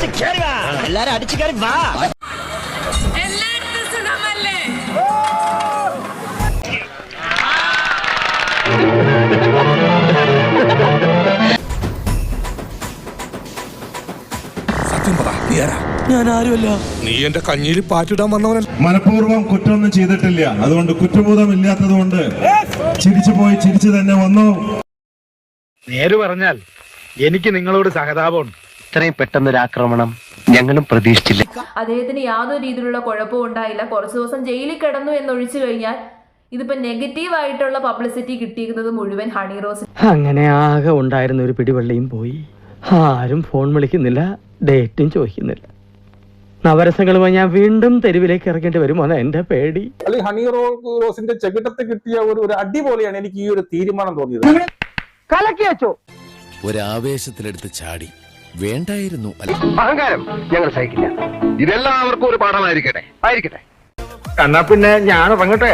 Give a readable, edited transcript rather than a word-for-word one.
എല്ലാരും അടിച്ചു കയറി വാ. സത്യം പറ, നീ ആരാ? ഞാൻ ആരുമല്ല. നീ എന്റെ കഞ്ഞിയിൽ പാറ്റിടാൻ വന്നവനല്ല. മനഃപൂർവ്വം കുറ്റമൊന്നും ചെയ്തിട്ടില്ല. അതുകൊണ്ട് കുറ്റബോധം ഇല്ലാത്തത് കൊണ്ട് ചിരിച്ചു പോയി ചിരിച്ചു തന്നെ വന്നു. നേര് പറഞ്ഞാൽ എനിക്ക് നിങ്ങളോട് സഹതാപമുണ്ട്. ഇത്രയും പെട്ടെന്നൊരു ആക്രമണം ഞങ്ങളും പ്രതീക്ഷിച്ചില്ല. അദ്ദേഹത്തിന് യാതൊരു രീതിയിലുള്ള കുഴപ്പവും ഉണ്ടായില്ല. കുറച്ചു ദിവസം ജയിലിൽ കിടന്നു എന്നൊഴിച്ചു കഴിഞ്ഞാൽ ഇതിപ്പോ നെഗറ്റീവ് ആയിട്ടുള്ള പബ്ലിസിറ്റി കിട്ടിയിരിക്കുന്നത് മുഴുവൻ ഹണി റോസ്. അങ്ങനെ ആകെ ഉണ്ടായിരുന്ന ഒരു പിടിവള്ളിയും പോയി. ആരും ഫോൺ വിളിക്കുന്നില്ല, ഡേറ്റും ചോദിക്കുന്നില്ല. നവരസങ്ങളുമായി ഞാൻ വീണ്ടും തെരുവിലേക്ക് ഇറങ്ങേണ്ടി വരുമോ എന്റെ പേടി. അല്ലെങ്കിൽ ഹണി റോസിന്റെ ചെകിട്ടത്ത് കിട്ടിയ ഒരു അടിപൊളിയാണ് എനിക്ക് ഈ ഒരു തീരുമാനം തോന്നിയത്. കലക്കിയോ ഒരാവേശത്തിലെടുത്ത് ചാടി വേണ്ടായിരുന്നു. അഹങ്കാരം ഞങ്ങൾ സഹിക്കില്ല. ഇതെല്ലാവർക്കും ഒരു പാഠമായിരിക്കട്ടെ. ആയിരിക്കട്ടെ. എന്നാ പിന്നെ ഞാൻ ഇറങ്ങട്ടെ.